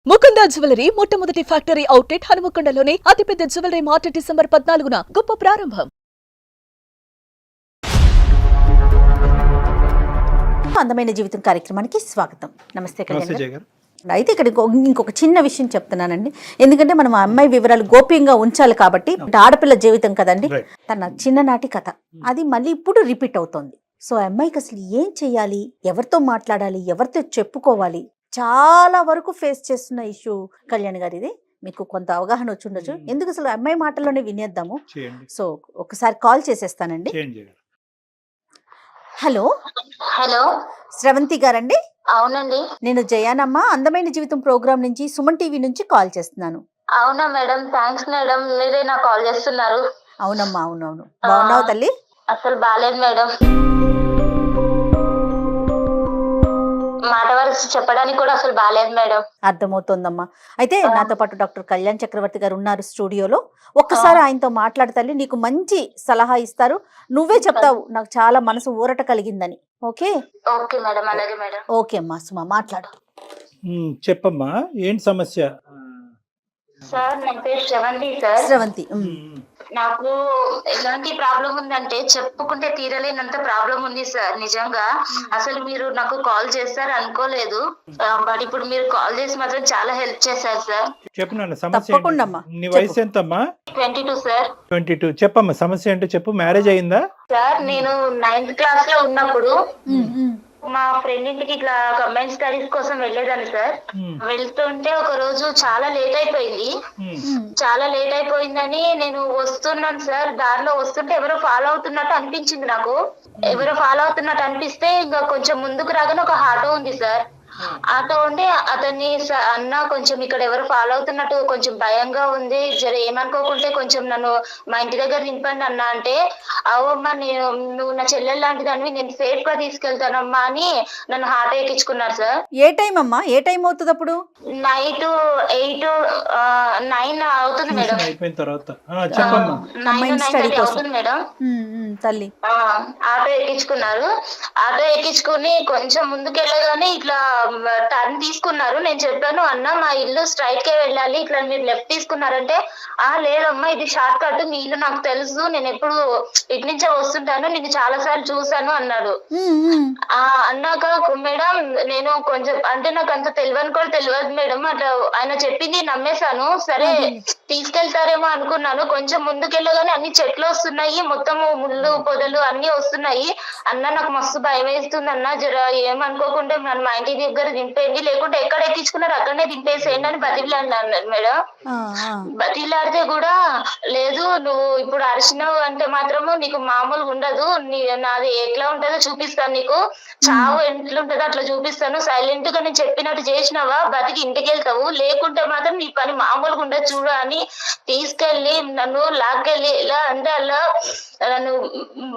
Mukunda jewellery మొట్టమొదటి factory outlet హనుమకొండలోనే అతిపెద్ద jewellery mart December 14న గొప్ప ప్రారంభం. అందమైన జీవితం కార్యక్రమానికి స్వాగతం. నమస్తే కళ్యాణ్ నమస్తే గారు. జయ గారు. అయితే ఇక్కడ ఇంకొక చిన్న విషయం చెప్తున్నానండి. ఎందుకంటే మనం ఆ అమ్మాయి వివరాలు గోప్యంగా ఉంచాలి కాబట్టి ఆడపిల్ల జీవితం కదండి. Right. తన చిన్ననాటి కథ అది మళ్ళీ ఇప్పుడు రిపీట్ అవుతోంది. సో ఆ అమ్మాయికి అసలు ఏం చేయాలి, ఎవరితో మాట్లాడాలి, ఎవరితో చెప్పుకోవాలి, చాలా వరకు ఫేస్ చేస్తున్న ఇష్యూ కళ్యాణ్ గారు. ఇది మీకు కొంత అవగాహన వచ్చి ఉండొచ్చు. ఎందుకు అసలు అమ్మాయి మాటల్లోనే వినేద్దాము. చేయండి సో ఒకసారి కాల్ చేసేస్తానండి. చేయండి జయ గారు. హలో హలో, స్రవంతి గారండి. అవునండి. నేను జయానమ్మ అందమైన జీవితం ప్రోగ్రామ్ నుంచి సుమన్ టీవీ నుంచి కాల్ చేస్తున్నాను. అవునా మేడం, థ్యాంక్స్ మేడం, మీరే నాకు కాల్ చేస్తున్నారు. అవునమ్మా, అవునవును. బాగున్నావు తల్లి? అసలు బాలేదు మేడం, మాట వరుస చెప్పడానికి కూడా అసలు బాలేదు మేడం. అర్థమవుతోందమ్మా. అయితే నాతో పాటు డాక్టర్ కళ్యాణ్ చక్రవర్తి గారు ఉన్నారు స్టూడియోలో. ఒక్కసారి ఆయనతో మాట్లాడు తల్లి, నీకు మంచి సలహా ఇస్తారు. నువ్వే చెప్తావు నాకు చాలా మనసు ఊరట కలిగిందని. ఓకే ఓకే మేడం, అలాగే మేడం. ఓకే అమ్మా, సుమా మాట్లాడు. చెప్పమ్మా, ఏంటి సమస్య? సార్ నా పేరు శ్రవంతి సార్. స్రవంతి. నాకు ఎలాంటి ప్రాబ్లం ఉందంటే చెప్పుకుంటే తీరలేనంత ప్రాబ్లం ఉంది సార్. నిజంగా అసలు మీరు నాకు కాల్ చేస్తారు అనుకోలేదు, బట్ ఇప్పుడు మీరు కాల్ చేసి మాత్రం చాలా హెల్ప్ చేశారు సార్. చెప్పు నాన్న, సమస్య తప్పకుండా ఏంటి? అమ్మా, నీ చెప్పు. వయసు ఎంతమ్మా? 22 సార్. 22. చెప్పమ్మా, సమస్య ఏంటో చెప్పు. మ్యారేజ్ అయిందా? సార్ నేను 9th క్లాస్ లో ఉన్నప్పుడు మా ఫ్రెండ్ ఇంటికి ఇట్లా కంబైన్ స్టడీస్ కోసం వెళ్ళేదాన్ని సార్. వెళ్తుంటే ఒక రోజు చాలా లేట్ అయిపోయింది. చాలా లేట్ అయిపోయిందని నేను వస్తున్నాను సార్. దారిలో వస్తుంటే ఎవరో ఫాలో అవుతున్నట్టు అనిపించింది నాకు. ఎవరో ఫాలో అవుతున్నట్టు అనిపిస్తే ఇంకా కొంచెం ముందుకు రాగానే ఒక ఆటో ఉంది సార్. ఆటో ఉండి అతన్ని అన్న కొంచెం ఇక్కడ ఎవరు ఫాలో అవుతున్నట్టు కొంచెం భయంగా ఉంది, జర ఏమనుకోకుంటే కొంచెం నన్ను మా ఇంటి దగ్గర దింపండి అన్న అంటే, అవమ్మా నువ్వు నా చెల్లెలు లాంటిదాన్ని, నేను సేఫ్ గా తీసుకెళ్తానమ్మా అని నన్ను ఆటో ఎక్కించుకున్నారు సార్. ఏ టైం అమ్మా, ఏ టైం అవుతుంది అప్పుడు? నైట్ 9 అవుతుంది మేడం. అయిపోయిన తర్వాత చెప్పమ్మా. 9:30 అవుతుంది మేడం. తల్లి ఆటో ఎక్కించుకున్నారు. ఆటో ఎక్కించుకుని కొంచెం ముందుకెళ్ళగానే ఇట్లా టర్న్ తీసుకున్నారు. నేను చెప్పాను, అన్న మా ఇల్లు స్ట్రైట్ కే వెళ్ళాలి, ఇట్లా మీరు లెఫ్ట్ తీసుకున్నారంటే, లేదమ్మా ఇది షార్ట్ కట్, మీ ఇల్లు నాకు తెలుసు, నేను ఎప్పుడు ఇటు నుంచే వస్తుంటాను, నేను చాలా సార్లు చూసాను అన్నాడు. అన్నాక మేడం నేను కొంచెం అంటే నాకు అంత తెలియని కూడా తెలియదు మేడం, అట్లా ఆయన చెప్పింది నమ్మేశాను. సరే తీసుకెళ్తారేమో అనుకున్నాను. కొంచెం ముందుకెళ్ళగానే అన్ని చెట్లు వస్తున్నాయి, మొత్తము ముళ్ళు పొదలు అన్ని వస్తున్నాయి. అన్న నాకు మస్తు భయం వేస్తుంది అన్న, జర ఏమనుకోకుండా నన్ను మా ఇంటి దగ్గర దింపేయండి, లేకుంటే ఎక్కడ ఎక్కించుకున్నారు అక్కడనే దింపేసేయండి అని బతిలాడినారు మేడం. బతిలాడితే కూడా లేదు, నువ్వు ఇప్పుడు అరిచినావు అంటే మాత్రము నీకు మామూలుగా ఉండదు, నాది ఎట్లా ఉంటుందో చూపిస్తాను, నీకు చావు ఎట్లుంటుందో అట్లా చూపిస్తాను, సైలెంట్ గా నేను చెప్పినట్టు చేసినావా బతికి ఇంటికి వెళ్తావు, లేకుంటే మాత్రం నీ పని మామూలుగా ఉండదు చూడు అని తీసుకెళ్లి నన్ను లాక్కెళ్ళి ఎలా అంటే అలా నన్ను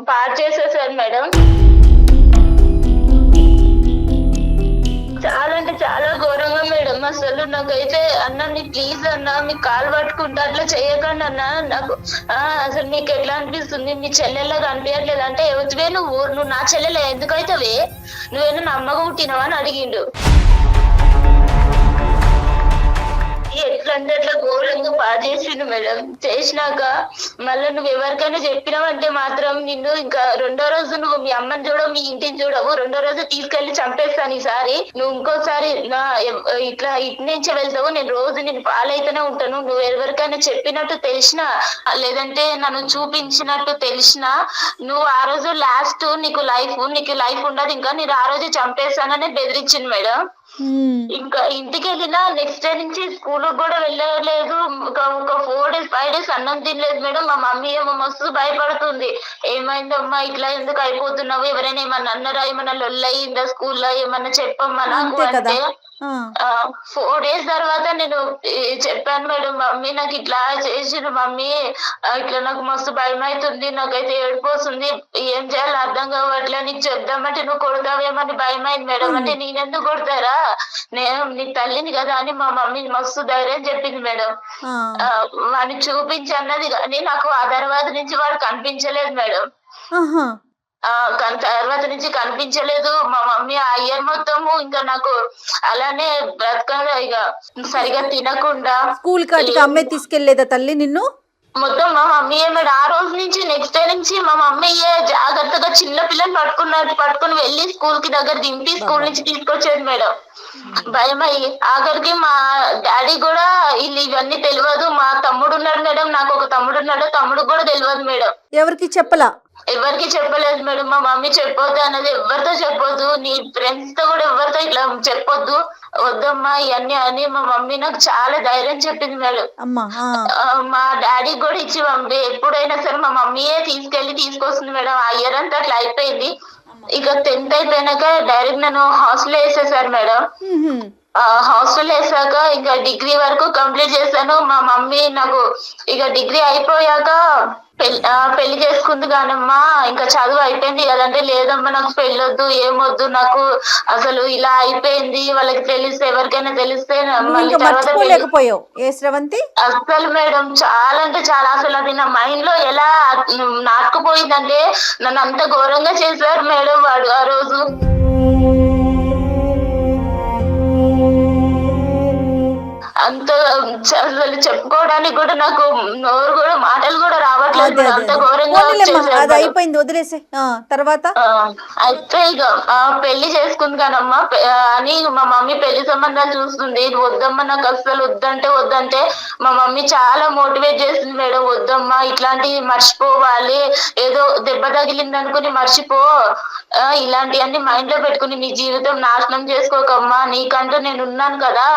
పాడు చేసేసారు మేడం. చాలా అంటే చాలా ఘోరంగా మేడం. అసలు నాకైతే అన్న నీ ప్లీజ్ అన్న మీ కాలు పట్టుకుంటా అట్లా చేయకండి అన్న, నాకు అసలు నీకు ఎట్లా అనిపిస్తుంది, మీ చెల్లెల్లాగా అనిపించట్లేదు అంటే, ఎవరివే నువ్వు నా చెల్లెలే ఎందుకైతేవే, నువ్వేనా నా అమ్మగా పుట్టినవా అని అడిగిండు. ఎట్లా అంటే అట్లా ఘోరంగా పాడు చేసిండు మేడం. చేసినాక మళ్ళీ నువ్వు ఎవరికైనా చెప్పినావంటే మాత్రం నిన్ను ఇంకా రెండో రోజు నువ్వు మీ అమ్మని చూడవు, మీ ఇంటిని చూడవు, రెండో రోజు తీసుకెళ్లి చంపేస్తాను. ఈసారి నువ్వు ఇంకోసారి ఇట్లా ఇటు నుంచి వెళ్తావు, నేను రోజు నేను పాలైతేనే ఉంటాను, నువ్వు ఎవరికైనా చెప్పినట్టు తెలిసినా లేదంటే నన్ను చూపించినట్టు తెలిసినా నువ్వు ఆ రోజు లాస్ట్ నీకు లైఫ్ ఉండదు, ఇంకా నేను ఆ రోజు చంపేస్తానని బెదిరించింది మేడం. ఇంకా ఇంటికి వెళ్ళినా నెక్స్ట్ డే నుంచి స్కూల్ కూడా వెళ్ళలేదు. ఒక 4 days 5 days అన్నం తినలేదు మేడం. మా మమ్మీ ఏమో మస్తు భయపడుతుంది, ఏమైందమ్మా ఇట్లా ఎందుకు అయిపోతున్నావు, ఎవరైనా ఏమన్నా అన్నారా, ఏమన్నా లొల్లయిందా స్కూల్లో, ఏమన్నా చెప్పమ్మా నాకు అంటే 4 days తర్వాత నేను చెప్పాను మేడం, మమ్మీ నాకు ఇట్లా చేసిన మమ్మీ, ఇట్లా నాకు మస్తు భయం అవుతుంది, నాకైతే ఏడిపోతుంది, ఏం చేయాలో అర్థం కావట్లే, నీకు చెప్దామంటే నువ్వు కొడతావేమని భయం అయింది మేడం. అంటే నేనెందుకు కొడతారా, నేను నీ తల్లిని కదా అని మా మమ్మీ మస్తు ధైర్యం చెప్పింది మేడం. వాడిని చూపించి అన్నది కానీ నాకు ఆ తర్వాత నుంచి వాడు కనిపించలేదు మేడం. కానీ తర్వాత నుంచి కనిపించలేదు. మా మమ్మీ ఆ ఇయర్ మొత్తము ఇంకా నాకు అలానే బ్రతకగా ఇక సరిగా తినకుండా స్కూల్ కాటికి అమ్మే తీసుకెళ్లేదా తల్లి నిన్ను? మొత్తం మా మమ్మీ మేడం ఆ రోజు నుంచి నెక్స్ట్ డే నుంచి మా మమ్మీ జాగ్రత్తగా చిన్న పిల్లలు పట్టుకుని వెళ్ళి స్కూల్ కి దగ్గర దింపి స్కూల్ నుంచి తీసుకొచ్చేది మేడం. భయం అయ్యి ఆఖరికి మా డాడీ కూడా ఇవన్నీ తెలియదు. మా తమ్ముడు ఉన్నాడు మేడం, నాకు ఒక తమ్ముడు ఉన్నాడు, తమ్ముడు కూడా తెలియదు మేడం. ఎవరికి చెప్పలా? ఎవరికి చెప్పలేదు మేడం. మా మమ్మీ చెప్పొద్దు అన్నది, ఎవరితో చెప్పొద్దు, నీ ఫ్రెండ్స్ తో కూడా ఎవరితో ఇట్లా చెప్పొద్దు, వద్దమ్మా ఇవన్నీ అని మా మమ్మీ నాకు చాలా ధైర్యం చెప్పింది మేడం. మా డాడీ కూడా ఇచ్చి పంపి ఎప్పుడైనా సరే మా మమ్మీయే తీసుకొస్తుంది మేడం. ఆ ఇయర్ అంతా అట్లా అయిపోయింది. ఇక 10th అయిపోయినాక డైరెక్ట్ నన్ను హాస్టల్ వేసేసారు మేడం. హాస్టల్ వేసాక ఇంకా డిగ్రీ వరకు కంప్లీట్ చేశాను. మా మమ్మీ నాకు ఇక డిగ్రీ అయిపోయాక పెళ్లి చేసుకుంది కానమ్మా, ఇంకా చదువు అయిపోయింది కదంటే, లేదమ్మా నాకు పెళ్ళొద్దు, ఏమొద్దు, నాకు అసలు ఇలా అయిపోయింది, వాళ్ళకి తెలిస్తే ఎవరికైనా తెలిస్తే మళ్ళీ అసలు మేడం చాలా అంటే చాలా అసలు అది నా మైండ్ లో ఎలా నాటుకుపోయిందంటే నన్ను అంత ఘోరంగా చేశారు మేడం వాడు ఆ రోజు. అంత అసలు చెప్పుకోవడానికి కూడా నాకు నోరు కూడా మాటలు కూడా రావట్లేదు. అంత ఘోరంగా అయిపోయింది, వదిలేసే. తర్వాత అయితే ఇక పెళ్లి చేసుకుంది కానమ్మా అని మా మమ్మీ పెళ్లి సంబంధాలు చూస్తుంది. వద్దమ్మా నాకు అసలు వద్దంటే మా మమ్మీ చాలా మోటివేట్ చేసింది మేడం. వద్దమ్మా ఇట్లాంటివి మర్చిపోవాలి, ఏదో దెబ్బ తగిలింది అనుకుని మర్చిపో, ఇలాంటివన్నీ మైండ్ లో పెట్టుకుని నీ జీవితం నాశనం చేసుకోకమ్మా, నీకంటూ నేను ఉన్నాను కదా,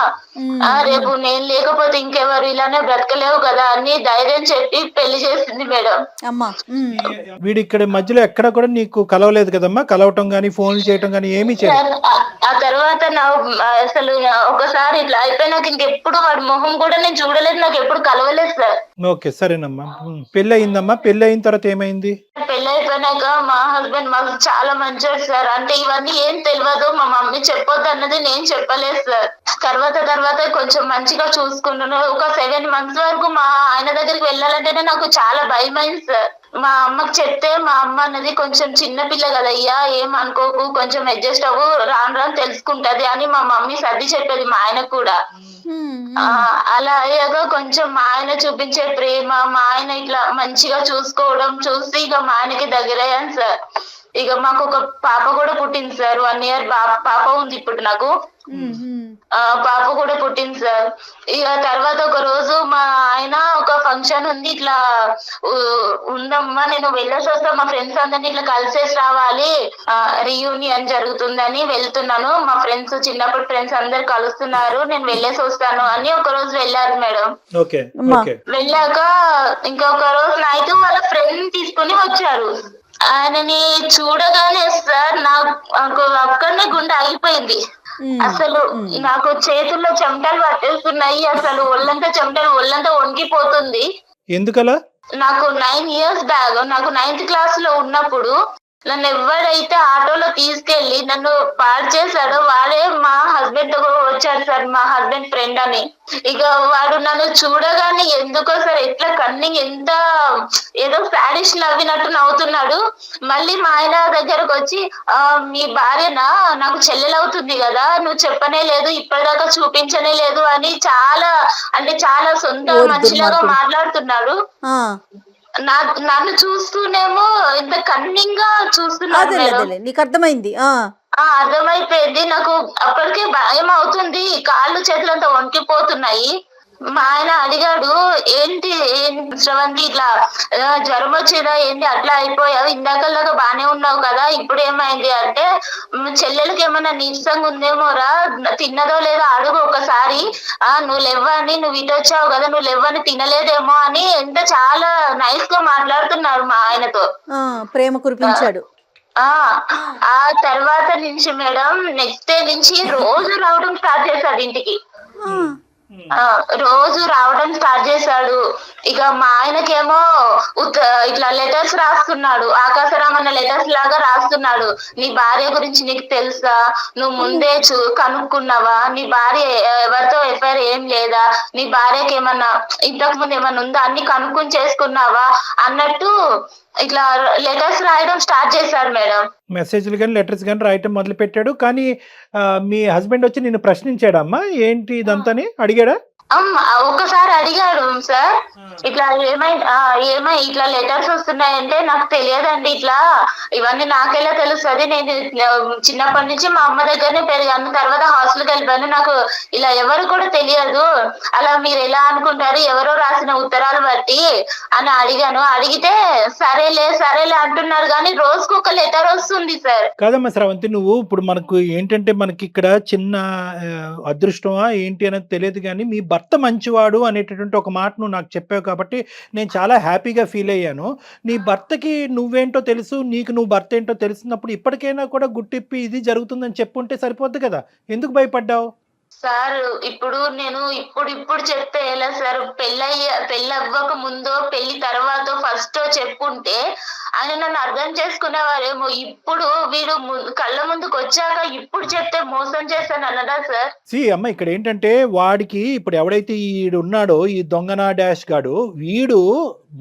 రేపు నేను లేకపోతే ఇంకెవరు, ఇలానే బ్రతకలేవు కదా అని ధైర్యం చెప్పి పెళ్లి చేసింది మేడం. వీడి ఇక్కడ మధ్యలో ఎక్కడ కూడా నీకు కలవలేదు కదమ్మా? కలవటం గానీ ఫోన్లు చేయటం గానీ ఏమీ చేయలేదు? ఆ తర్వాత అసలు ఒకసారి ఇట్లా అయిపోయినాక ఇంకెప్పుడు వాడి మొహం కూడా నేను చూడలేదు, నాకు ఎప్పుడు కలవలేదు సార్. ఓకే సరేనమ్మా. పెళ్లి అయిందమ్మా, పెళ్లి అయిన తర్వాత ఏమైంది? పెళ్లి అయిపోయినాక మా హస్బెండ్ మాకు చాలా మంచోడు సార్. అంటే ఇవన్నీ ఏం తెలియదు, మా మమ్మీ చెప్పొద్దు అన్నది నేను చెప్పలేదు సార్. తర్వాత కొంచెం మంచిగా చూసుకున్నాను. ఒక 7 months వరకు మా ఆయన దగ్గరికి వెళ్ళాలంటేనే నాకు చాలా భయం అయింది సార్. మా అమ్మకి చెప్తే మా అమ్మ అన్నది కొంచెం చిన్న పిల్ల కదయ్యా, ఏం అనుకోకు, కొంచెం అడ్జస్ట్ అవ్వు, రాను తెలుసుకుంటది అని మా మమ్మీ సర్ది చెప్పేది మా ఆయనకు కూడా. అలా అయ్యాక కొంచెం మా ఆయన చూపించే ప్రేమ, మా ఆయన ఇట్లా మంచిగా చూసుకోవడం చూసి ఇక మా ఆయనకి దగ్గరయ్యాను సార్. ఇక మాకు ఒక పాప కూడా పుట్టింది సార్. 1 year పాప ఉంది ఇప్పుడు నాకు. పాప కూడా పుట్టింది సార్. ఇక తర్వాత ఒక రోజు మా ఆయన ఒక ఫంక్షన్ ఉంది, ఇట్లా ఉందమ్మా నేను వెళ్ళేసి వస్తా, మా ఫ్రెండ్స్ అందరినీ ఇట్లా కలిసేసి రావాలి, రీయూనియన్ జరుగుతుందని వెళ్తున్నాను, మా ఫ్రెండ్స్ చిన్నప్పటి ఫ్రెండ్స్ అందరు కలుస్తున్నారు, నేను వెళ్ళేసి వస్తాను అని ఒక రోజు వెళ్ళారు మేడం. వెళ్ళాక ఇంకొక రోజు నైట్ వాళ్ళ ఫ్రెండ్ తీసుకుని వచ్చారు. ఆయనని చూడగానే సార్ నాకు అక్కడనే గుండె ఆగిపోయింది. అసలు నాకు చేతుల్లో చెమటలు పట్టేస్తున్నాయి, అసలు ఒళ్ళంతా వణికిపోతుంది. ఎందుకలా? నాకు 9 years బ్యాక్, నాకు 9th class లో ఉన్నప్పుడు నన్ను ఎవరైతే ఆటోలో తీసుకెళ్లి నన్ను పాడు చేశాడో వాడే మా హస్బెండ్ తో వచ్చాడు సార్, మా హస్బెండ్ ఫ్రెండ్ అని. ఇక వాడు నన్ను చూడగానే ఎందుకో సార్ ఎట్లా కన్నింగ్, ఎంత ఏదో సాడిష్ నవ్వినట్టు నవ్వుతున్నాడు. మళ్ళీ మా ఆయన దగ్గరకు వచ్చి, మీ భార్యనా, నాకు చెల్లెలవుతుంది కదా, నువ్వు చెప్పనే లేదు, ఇప్పటిదాకా చూపించనే లేదు అని చాలా సొంత మనిషిలాగా మాట్లాడుతున్నాడు. నన్ను చూస్తూనేమో ఇంత కన్నింగ్ గా చూస్తున్నాడు. నీకు అర్థమైంది? అర్థమైపోయింది. నాకు అప్పటికే భయం అవుతుంది, కాళ్ళు చేతులు అంతా వణికిపోతున్నాయి. మా ఆయన అడిగాడు, ఏంటి శ్రవంతి ఇట్లా జ్వరం వచ్చిందా ఏంటి, అట్లా అయిపోయావు, ఇందాకలాగా బానే ఉన్నావు కదా, ఇప్పుడు ఏమైంది అంటే, చెల్లెలకి ఏమన్నా నీరసంగా ఉందేమోరా, తిన్నదో లేదో అడుగు ఒకసారి, నువ్వు లేవని, నువ్వు ఇటు వచ్చావు కదా, నువ్వు లేవని తినలేదేమో అని ఎంత చాలా నైస్ గా మాట్లాడుతున్నారు మా ఆయనతో. ప్రేమ కురిపించాడు. ఆ తర్వాత నుంచి మేడం నెక్స్ట్ డే నుంచి రోజు రావడం స్టార్ట్ చేశాడు ఇంటికి. రోజు రావడం స్టార్ట్ చేశాడు. ఇక మా ఆయనకేమో ఇట్లా లెటర్స్ రాస్తున్నాడు, ఆకాశరామన్న లెటర్స్ లాగా రాస్తున్నాడు. నీ భార్య గురించి నీకు తెలుసా, నువ్వు ముందే కనుక్కున్నావా, నీ భార్య ఎవరితో ఎఫ్ఐఆర్ ఏం లేదా, నీ భార్యకి ఏమన్నా ఇంతకు ముందు ఏమన్నా ఉందా, అన్ని కనుక్కుని చేసుకున్నావా అన్నట్టు ఇట్లా లెటర్స్ రాయడం స్టార్ట్ చేశాడు మేడం. మెసేజ్లు కానీ లెటర్స్ కానీ రాయటం మొదలు పెట్టాడు. కానీ మీ హస్బెండ్ వచ్చి నిన్ను ప్రశ్నించాడమ్మా ఏంటి ఇదంతాని అడిగాడా? ఒక్కసారి అడిగాడు సార్, ఇట్లా ఏమై ఇట్లా లెటర్స్ వస్తున్నాయంటే నాకు తెలియదండి, ఇట్లా ఇవన్నీ నాకెలా తెలుస్తుంది, నేను చిన్నప్పటి నుంచి మా అమ్మ దగ్గరనే పెరిగాను, తర్వాత హాస్టల్కి వెళ్ళిపోయాను, నాకు ఇలా ఎవరు కూడా తెలియదు, అలా మీరు ఎలా అనుకుంటారు ఎవరో రాసిన ఉత్తరాలు బట్టి అని అడిగాను. అడిగితే సరేలే సరేలే అంటున్నారు కానీ రోజుకు ఒక లెటర్ వస్తుంది సార్. కాదమ్మా శ్రవంతి, నువ్వు ఇప్పుడు మనకు ఏంటంటే మనకి ఇక్కడ చిన్న అదృష్టమా ఏంటి అనేది తెలియదు కానీ మీ భర్త మంచివాడు అనేటటువంటి ఒక మాట నువ్వు నాకు చెప్పావు కాబట్టి నేను చాలా హ్యాపీగా ఫీల్ అయ్యాను. నీ భర్తకి నువ్వేంటో తెలుసు, నీకు నువ్వు భర్త ఏంటో తెలిసినప్పుడు ఇప్పటికైనా కూడా గుట్టిప్పి ఇది జరుగుతుందని చెప్పుంటే సరిపోద్ది కదా, ఎందుకు భయపడ్డావు? సార్ ఇప్పుడు నేను ఇప్పుడు చెప్తే ఎలా సార్, పెళ్ళి అవ్వక ముందో పెళ్లి తర్వాత ఫస్ట్ చెప్పుంటే ఆయన నన్ను అర్థం చేసుకునేవారేమో. ఇప్పుడు వీడు కళ్ళ ముందుకు వచ్చాక ఇప్పుడు చెప్తే మోసం చేస్తాను అన్నదా సార్? అమ్మ ఇక్కడ ఏంటంటే వాడికి ఇప్పుడు ఎవడైతే ఈడు ఉన్నాడో ఈ దొంగన డాష్ గాడు, వీడు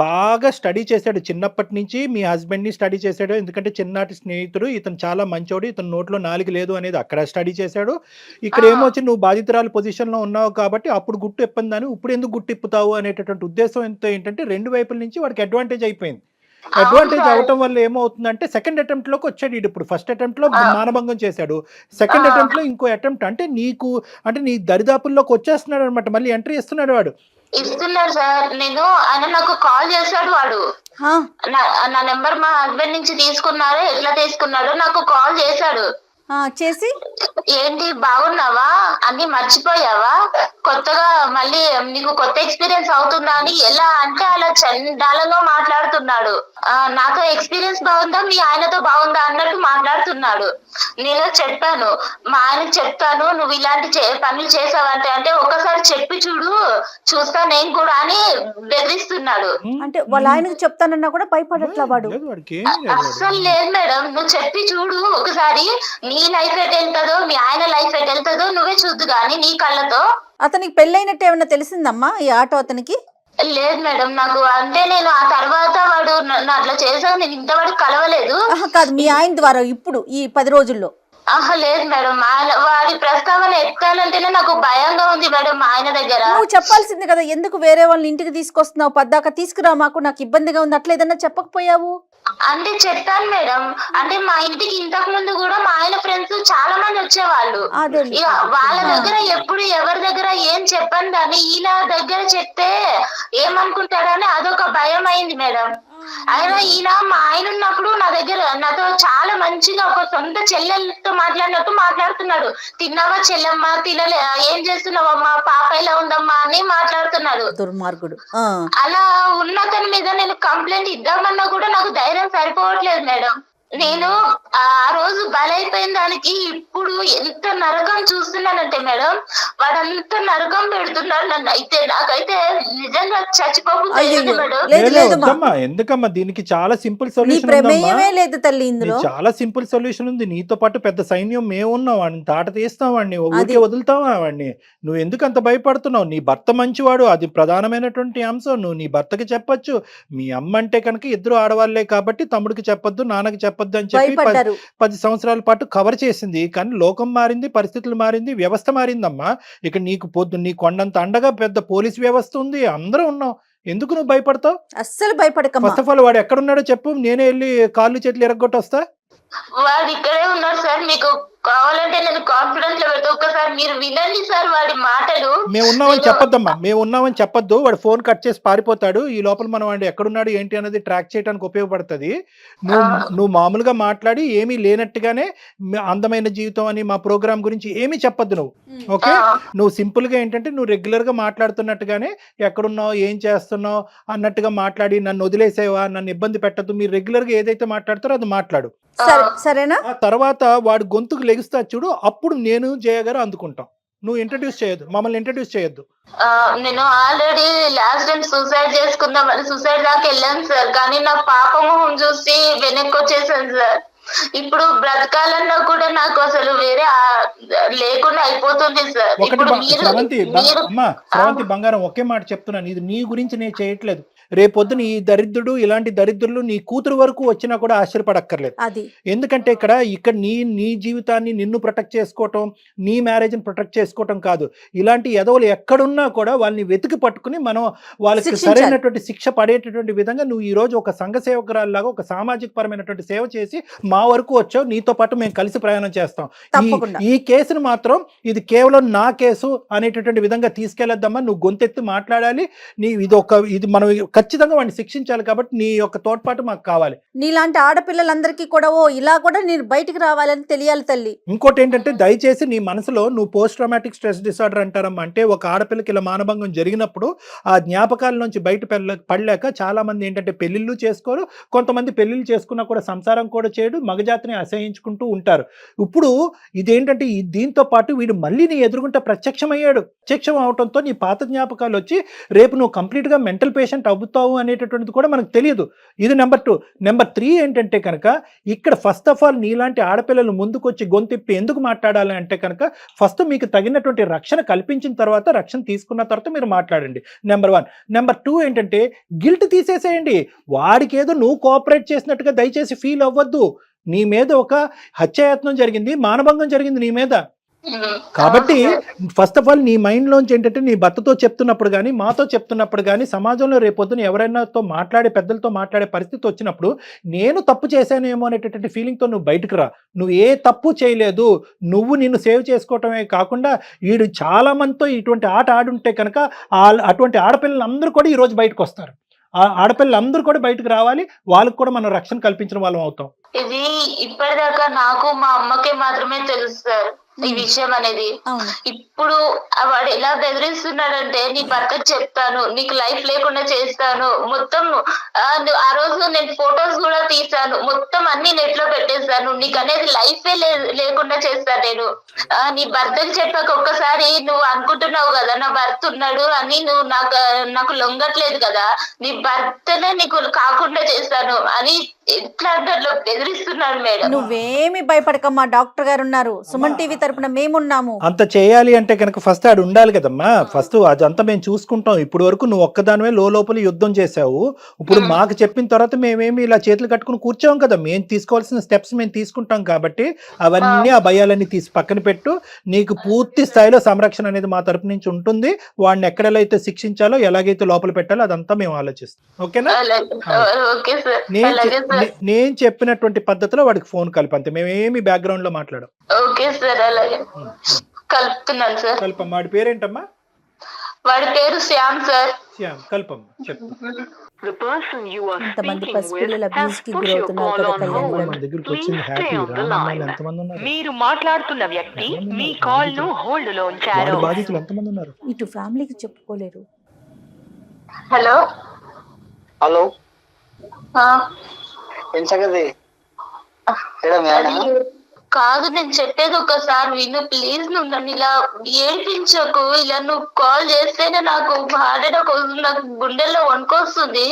బాగా స్టడీ చేశాడు చిన్నప్పటి నుంచి, మీ హస్బెండ్ని స్టడీ చేశాడు. ఎందుకంటే చిన్ననాటి స్నేహితుడు, ఇతను చాలా మంచోడు, ఇతను నోట్లో నాలుగు లేదు అనేది అక్కడ స్టడీ చేశాడు. ఇక్కడ ఏమొచ్చి నువ్వు బాధితురాలు పొజిషన్లో ఉన్నావు కాబట్టి అప్పుడు గుట్టు ఇప్పందని ఇప్పుడు ఎందుకు గుట్టు ఇప్పుతావు అనేటటువంటి ఉద్దేశం ఎంతో ఏంటంటే రెండు వైపుల నుంచి వాడికి అడ్వాంటేజ్ అయిపోయింది. అడ్వాంటేజ్ అవటం వల్ల ఏమవుతుందంటే సెకండ్ అటెంప్ట్ లోకి వచ్చాడు. ఇప్పుడు ఫస్ట్ అటెంప్ట్ లో మానభంగం చేశాడు, సెకండ్ అటెంప్ట్ లో ఇంకో అటెంప్ట్ అంటే నీ దరిదాపుల్లోకి వచ్చేస్తున్నాడు అనమాట, మళ్ళీ ఎంట్రీ ఇస్తున్నాడు వాడు. ఇస్తున్నాడు సార్. ఆయన నాకు కాల్ చేశాడు, వాడు నా నెంబర్ మా హస్బెండ్ నుంచి తీసుకున్నారో ఎట్లా తీసుకున్నాడో నాకు కాల్ చేశాడు. చేసి ఏంటి బాగున్నావా, అన్ని మర్చిపోయావా, కొత్తగా మళ్ళీ నీకు కొత్త ఎక్స్పీరియన్స్ అవుతుందా అని ఎలా అంటే అలా చండాలంగా మాట్లాడుతున్నాడు. నాతో ఎక్స్పీరియన్స్ బాగుందా మీ ఆయనతో బాగుందా అన్నట్టు మాట్లాడుతున్నాడు. నేను చెప్పాను, మా ఆయనకు చెప్తాను నువ్వు ఇలాంటి పనులు చేసావంటే అంటే ఒకసారి చెప్పి చూస్తా నేను కూడా అని బెదిరిస్తున్నాడు. అంటే వాళ్ళ ఆయనకు చెప్తానన్నా కూడా భయపడట్లా వాడు? అస్సలు లేదు మేడం, నువ్వు చెప్పి చూడు ఒకసారి, నీ లైఫ్ ఎట్ వెళ్తుందో మీ ఆయన లైఫ్ ఎట్ వెళ్తుందో నువ్వే చూద్దు గానీ నీ కళ్ళతో. అతనికి పెళ్ళైనట్టు ఏమైనా తెలిసిందమ్మా ఈ ఆటో అతనికి? లేదు మేడం, నాకు అంటే నేను ఆ తర్వాత వాడు అట్లా చేసాను, నేను ఇంతవరకు కలవలేదు. కాదు, మీ ఆయన ద్వారా ఇప్పుడు ఈ 10 రోజుల్లో? లేదు మేడం, వాడి ప్రస్తావన ఎత్తాలంటేనే నాకు భయంగా ఉంది మేడం. మా ఆయన దగ్గర నువ్వు చెప్పాల్సింది కదా, ఎందుకు వేరే వాళ్ళని ఇంటికి తీసుకొస్తున్నావు, పద్దాక తీసుకురా మాకు నాకు ఇబ్బందిగా ఉంది అట్లా ఏదన్నా చెప్పకపోయావు? అంటే చెప్పాను మేడం, అంటే మా ఇంటికి ఇంతకు ముందు కూడా మా ఆయన ఫ్రెండ్స్ చాలా మంది వచ్చేవాళ్ళు, వాళ్ళ దగ్గర ఎప్పుడు ఎవరి దగ్గర ఏం చెప్పండి కానీ ఈయన దగ్గర చెప్తే ఏమనుకుంటాడని అదొక భయం అయింది మేడం. అయినా ఈయన మా ఆయన ఉన్నప్పుడు నాతో చాలా మంచిగా ఒక సొంత చెల్లెలతో మాట్లాడినట్టు మాట్లాడుతున్నాడు. తిన్నావా చెల్లెమ్మా, తినలే, ఏం చేస్తున్నావమ్మా, పాప ఎలా ఉందమ్మా అని మాట్లాడుతున్నాడు. దుర్మార్గుడు. అలా ఉన్న అతని మీద నేను కంప్లైంట్ ఇద్దామన్నా కూడా నాకు ధైర్యం సరిపోవట్లేదు మేడం. నేను ఆ రోజు బలైపోయిన దానికి ఇప్పుడు ఎంత నరకం చూస్తున్నానంటే మేడం, వాడంత నరకం పెడుతున్నాడు నన్ను. అయితే నాకైతే నిజంగా చచ్చిపోతుంది మేడం. ఎందుకమ్మా దీనికి చాలా సింపుల్ సొల్యూషన్ లేదు తల్లి, ఇందులో చాలా సింపుల్ సొల్యూషన్ ఉంది. నీతో పాటు పెద్ద సైన్యం మేము ఉన్నాం, వాడిని తాట తీస్తాం, వాడిని ఊరికే వదులుతావా వాడిని? నువ్వు ఎందుకు అంత భయపడుతున్నావు? నీ భర్త మంచివాడు, అది ప్రధానమైనటువంటి అంశం. నువ్వు నీ భర్తకి చెప్పొచ్చు. మీ అమ్మ అంటే కనుక ఇద్దరు ఆడవాళ్లే కాబట్టి తమ్ముడికి చెప్పొద్దు, నాన్నకి చెప్పొద్దు అని చెప్పి 10 సంవత్సరాల పాటు కవర్ చేసింది. కానీ లోకం మారింది, పరిస్థితులు మారింది, వ్యవస్థ మారిందమ్మా. ఇక నీ కొండంత అండగా పెద్ద పోలీస్ వ్యవస్థ ఉంది, అందరూ ఉన్నాం. ఎందుకు నువ్వు భయపడతావు? అస్సలు భయపడక. ఫస్ట్ ఆఫ్ ఆల్ వాడు ఎక్కడున్నాడో చెప్పు, నేనే వెళ్ళి కాళ్ళు చేతులు ఎరగొట్టి వస్తా. వాడు ఇక్కడే ఉన్నాడు సార్, మీకు కావాలంటే నేను కాన్ఫిడెన్స్ లో పెడతా, ఒక్కసారి మీరు వినండి సార్ వాడి మాటలు. మేము ఉన్నామని చెప్పొద్దమ్మా, మేము ఉన్నామని చెప్పొద్దు. వాడు ఫోన్ కట్ చేసి పారిపోతాడు. ఈ లోపల మనం వాడు ఎక్కడున్నాడు ఏంటి అనేది ట్రాక్ చేయడానికి ఉపయోగపడుతుంది. నువ్వు మామూలుగా మాట్లాడి ఏమీ లేనట్టుగానే అందమైన జీవితం అని మా ప్రోగ్రామ్ గురించి ఏమీ చెప్పొద్దు నువ్వు. ఓకే, నువ్వు సింపుల్ గా ఏంటంటే నువ్వు రెగ్యులర్ గా మాట్లాడుతున్నట్టుగానే ఎక్కడున్నావు ఏం చేస్తున్నావు అన్నట్టుగా మాట్లాడి నన్ను వదిలేసేవా, నన్ను ఇబ్బంది పెట్టద్దు, మీరు రెగ్యులర్ గా ఏదైతే మాట్లాడతారో అది మాట్లాడు. సరేనా? తర్వాత వాడు గొంతుకు లెగుస్తా చూడు, అప్పుడు నేను జయ గారు అందుకుంటాం. నువ్వు ఇంట్రడ్యూస్ చేయొద్దు, మమ్మల్ని ఇంట్రడ్యూస్ చేయొద్దు. నేను ఆల్రెడీ లాస్ట్ టైం సూసైడ్ చేసుకుందామని సూసైడ్ దాకా వెళ్ళాను సార్, కానీ నా పాప మొహం చూసి వెనక్కి వచ్చేసాను సార్. ఇప్పుడు బ్రతకాలన్నా కూడా నాకు అసలు వేరే లేకుండా అయిపోతుంది సార్. శ్రవంతి బంగారం ఒకే మాట చెప్తున్నాను, ఇది నీ గురించి నేను చేయట్లేదు. రేపొద్దున ఈ దరిద్రుడు ఇలాంటి దరిద్రులు నీ కూతురు వరకు వచ్చినా కూడా ఆశ్చర్యపడక్కర్లేదు. అది ఎందుకంటే ఇక్కడ నీ జీవితాన్ని నిన్ను ప్రొటెక్ట్ చేసుకోవటం, నీ మ్యారేజ్ని ప్రొటెక్ట్ చేసుకోవటం కాదు. ఇలాంటి ఎదవలు ఎక్కడున్నా కూడా వాళ్ళని వెతికి పట్టుకుని మనం వాళ్ళకి శిక్షించాలి. సరైనటువంటి శిక్ష పడేటటువంటి విధంగా నువ్వు ఈ రోజు ఒక సంఘ సేవకురాల్లాగా ఒక సామాజిక పరమైనటువంటి సేవ చేసి మా వరకు వచ్చావు, నీతో పాటు మేము కలిసి ప్రయాణం చేస్తాం. తప్పకుండా. ఈ కేసును మాత్రం ఇది కేవలం నా కేసు అనేటటువంటి విధంగా తీసుకెళ్లొద్దమ్మా. నువ్వు గొంతెత్తి మాట్లాడాలి. ఇది మనం ఖచ్చితంగా వాడిని శిక్షించాలి. కాబట్టి నీ యొక్క తోడ్పాటు మాకు కావాలి. నీలాంటి ఆడపిల్లలందరికీ కూడా ఇలా కూడా నేను బయటికి రావాలని తెలియాలి తల్లి. ఇంకోటి ఏంటంటే దయచేసి నీ మనసులో నువ్వు పోస్ట్ ట్రామాటిక్ స్ట్రెస్ డిసార్డర్ అంటారమ్మా. అంటే ఒక ఆడపిల్లకి ఇలా మానభంగం జరిగినప్పుడు ఆ జ్ఞాపకాల నుంచి బయట పడలేక చాలా మంది ఏంటంటే పెళ్లిళ్ళు చేసుకోరు, కొంతమంది పెళ్లిళ్ళు చేసుకున్నా కూడా సంసారం కూడా చేయడు, మగజాతిని అసహించుకుంటూ ఉంటారు. ఇప్పుడు ఇదేంటంటే దీంతో పాటు వీడు మళ్ళీ నీ ఎదురుగుంటే ప్రత్యక్షమయ్యాడు. ప్రత్యక్షం అవడంతో నీ పాత జ్ఞాపకాలు వచ్చి రేపు నువ్వు కంప్లీట్గా మెంటల్ పేషెంట్ అవుతావు అనేటటువంటిది కూడా మనకు తెలియదు. ఇది నెంబర్ 2. నెంబర్ 3 ఏంటంటే కనుక ఇక్కడ ఫస్ట్ ఆఫ్ ఆల్ నీలాంటి ఆడపిల్లలు ముందుకొచ్చి గొంతిప్పి ఎందుకు మాట్లాడాలి అంటే కనుక ఫస్ట్ మీకు తగినటువంటి రక్షణ కల్పించిన తర్వాత, రక్షణ తీసుకున్న తర్వాత మీరు మాట్లాడండి. నెంబర్ 1. నెంబర్ 2 ఏంటంటే గిల్ట్ తీసేసేయండి. వాడికి ఏదో నువ్వు కోఆపరేట్ చేసినట్టుగా దయచేసి ఫీల్ అవ్వద్దు. నీ మీద ఒక హత్యాయత్నం జరిగింది, మానభంగం జరిగింది నీ మీద. కాబట్టి ఫస్ట్ ఆఫ్ ఆల్ నీ మైండ్లోంచి ఏంటంటే నీ భర్తతో చెప్తున్నప్పుడు కానీ, మాతో చెప్తున్నప్పుడు కానీ, సమాజంలో రేపొద్దున ఎవరైనాతో మాట్లాడే పెద్దలతో మాట్లాడే పరిస్థితి వచ్చినప్పుడు నేను తప్పు చేశానేమో అనేటటువంటి ఫీలింగ్తో నువ్వు బయటకు రా. నువ్వు ఏ తప్పు చేయలేదు. నువ్వు నిన్ను సేవ్ చేసుకోవటమే కాకుండా వీడు చాలా మందితో ఇటువంటి ఆట ఆడుంటే కనుక అటువంటి ఆడపిల్లలందరూ కూడా ఈరోజు బయటకు వస్తారు. ఆ ఆడపిల్లలందరూ కూడా బయటకు రావాలి. వాళ్ళకు కూడా మనం రక్షణ కల్పించిన వాళ్ళం అవుతాం. ఇది ఇప్పటిదాకా నాకు మా అమ్మకే మాత్రమే తెలుసు సార్ ఈ విషయం అనేది. ఇప్పుడు వాడు ఎలా బెదిరిస్తున్నాడంటే నీ భర్తకు చెప్తాను, నీకు లైఫ్ లేకుండా చేస్తాను, మొత్తం ఆ రోజు నేను ఫొటోస్ కూడా తీసాను, మొత్తం అన్ని నెట్ లో పెట్టేస్తాను, నీకు అనేది లైఫే లేకుండా చేస్తాను నేను. నీ భర్తకు చెప్పాక ఒక్కసారి నువ్వు అనుకుంటున్నావు కదా నా భర్త ఉన్నాడు అని, నువ్వు నాకు లొంగట్లేదు కదా, నీ భర్తనే నీకు కాకుండా చేస్తాను అని ఎట్లా అంటే బెదిరిస్తున్నాడు మేడం. నువ్వేమి భయపడకమ్మా, డాక్టర్ గారు ఉన్నారు, సుమన్ టీవీ తరపున మేమున్నాము. అంత చేయాలి అంటే కనుక ఫస్ట్ ఆడు ఉండాలి కదమ్మా. ఫస్ట్ అదంతా మేము చూసుకుంటాం. ఇప్పుడు వరకు నువ్వు ఒక్కదానివే లోపల యుద్ధం చేసావు. ఇప్పుడు మాకు చెప్పిన తర్వాత మేమేమి ఇలా చేతులు కట్టుకుని కూర్చోం కదా. మేము తీసుకోవాల్సిన స్టెప్స్ మేము తీసుకుంటాం. కాబట్టి అవన్నీ ఆ భయాలన్నీ తీసి పక్కన పెట్టు. నీకు పూర్తి స్థాయిలో సంరక్షణ అనేది మా తరపు నుంచి ఉంటుంది. వాడిని ఎక్కడైతే శిక్షించాలో, ఎలాగైతే లోపల పెట్టాలో అదంతా మేము ఆలోచిస్తాం. ఓకేనా? నేను చెప్పినటువంటి పద్ధతిలో వాడికి ఫోన్ కలిపంతే. మేమేమి బ్యాక్గ్రౌండ్ లో మాట్లాడం. ఓకే సార్, అలాగే కలుపుతున్నాను సార్. కల్పమ్మ. వాడి పేరేంటమ్మా? వాడి పేరు శ్యామ్ సార్. శ్యామ్. కల్పమ్మ చెప్పు. ఇంతమంది పసిపిల్లల అబ్యూస్ కి గురవుతున్నారు కదా కళ్యాణ్ గారు. మన దగ్గరికి వచ్చింది హ్యాపీ రామమ్మాయిలు ఎంతమంది ఉన్నారు? మీరు మాట్లాడుతున్న వ్యక్తి మీ కాల్ ను హోల్డ్ లో ఉంచారు. వాడి బాధితులు ఎంతమంది ఉన్నారు? ఇటు ఫ్యామిలీకి చెప్పుకోలేరు. హలో హలో ఏం సంగతి? కాదు, నేను చెప్పేది ఒకసారి విను ప్లీజ్. నువ్వు నన్ను ఇలా ఏడిపించకు. ఇలా నువ్వు కాల్ చేస్తేనే నాకు హార్ట్ అటాక్ వస్తుంది, నాకు గుండెల్లో వణుకొస్తుంది.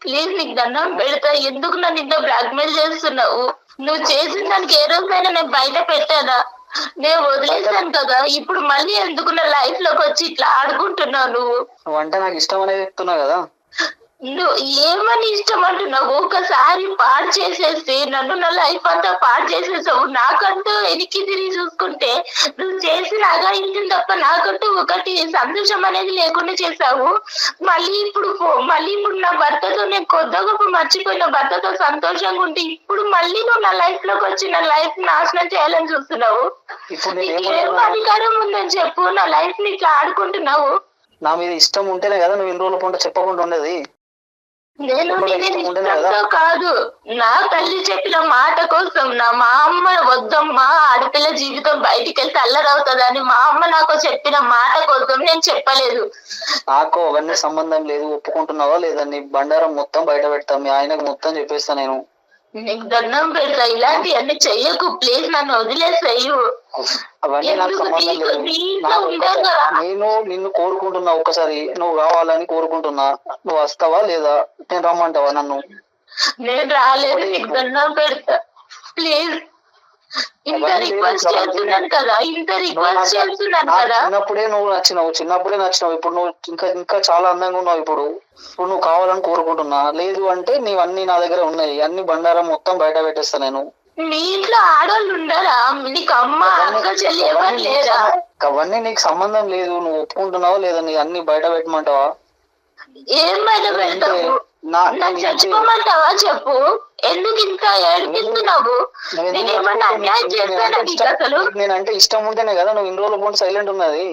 ప్లీజ్ నీకు దండం పెడతా. ఎందుకు నన్ను ఇంత బ్లాక్ మెయిల్ చేస్తున్నావు? నువ్వు చేసిన దానికి ఏ రోజైనా నేను బయట పెట్టానా? నేను వదిలేసాను కదా. ఇప్పుడు మళ్ళీ ఎందుకు నా లైఫ్ లోకి వచ్చి ఇట్లా ఆడుకుంటున్నావు? నువ్వు అంటే నాకు ఇష్టం అనేది చెప్తున్నావు కదా. నువ్వు ఏమని ఇష్టం అంటున్నావు? ఒకసారి పాడు చేసేసి నన్ను నా లైఫ్ అంతా పాడు చేసేసావు. నాకంటూ వెనక్కి తిరిగి చూసుకుంటే నువ్వు చేసిన అగాయించిన తప్ప నాకంటూ ఒకటి సంతోషం అనేది లేకుండా చేసావు. మళ్ళీ ఇప్పుడు నా భర్తతో నేను కొద్ది గొప్ప మర్చిపోయిన భర్తతో సంతోషంగా ఉంటే ఇప్పుడు మళ్ళీ నువ్వు నా లైఫ్ లోకి వచ్చి నా లైఫ్ నాశనం చేయాలని చూస్తున్నావు. ఏం అధికారం ఉందని చెప్పు నా లైఫ్ ని ఇట్లా ఆడుకుంటున్నావు? నా మీద ఇష్టం ఉంటేనే కదా నువ్వు ఇన్ని రోజుల పంట చెప్పకుండా ఉండేది. నేను ఇష్టంతో కాదు, నా తల్లి చెప్పిన మాట కోసం. మా అమ్మ వద్దమ్మా ఆడపిల్ల జీవితం బయటికి వెళ్తే అల్లరవుతుందని మా అమ్మ నాకు చెప్పిన మాట కోసం నేను చెప్పలేదు. నాకు అవన్నీ సంబంధం లేదు. ఒప్పుకుంటున్నావా లేదా? నీ బండారం మొత్తం బయట పెడతా, మీ ఆయనకు మొత్తం చెప్పేస్తా. నేను నీకు దండం పెడతా, ఇలాంటివన్నీ చెయ్యకు ప్లీజ్, నన్ను వదిలేసాయి. అవన్నీ నాకు సంబంధం లేదు. నేను నిన్ను కోరుకుంటున్నా, ఒక్కసారి నువ్వు కావాలని కోరుకుంటున్నా. నువ్వు వస్తావా లేదా? నేను రమ్మంటావా నన్ను? నేను రాలేదు. నీకు దండం పెడతా ప్లీజ్. ఇంత రిక్వెస్ట్ చేస్తున్నాను కదా, చిన్నప్పుడే నువ్వు నచ్చినావు. ఇప్పుడు నువ్వు ఇంకా చాలా అందంగా ఉన్నావు. ఇప్పుడు నువ్వు కావాలని కోరుకుంటున్నా. లేదు అంటే నీవన్నీ నా దగ్గర ఉన్నాయి. అన్ని బండారం మొత్తం బయట పెట్టేస్తా నేను. మీ ఇంట్లో ఆడవాళ్ళు ఉండరా? నీకు అమ్మ అక్క చెల్లి ఎవరు లేరా? అవన్నీ నీకు సంబంధం లేదు. నువ్వు ఒప్పుకుంటున్నావా లేదా? నీ అన్ని బయట పెట్టమంటావా? ఏం బయట పెడతావు? నాకు చచ్చిపోమంటావా చెప్పు? ఎందుకు ఇంత ఏడిపిస్తున్నావు? నేనేమన్నా అన్యాయం చేస్తానా నీకు అసలు? నేనంటే ఇష్టం ఉంటేనే కదా నువ్వు ఇన్ని రోజుల పాటు సైలెంట్ ఉన్నది.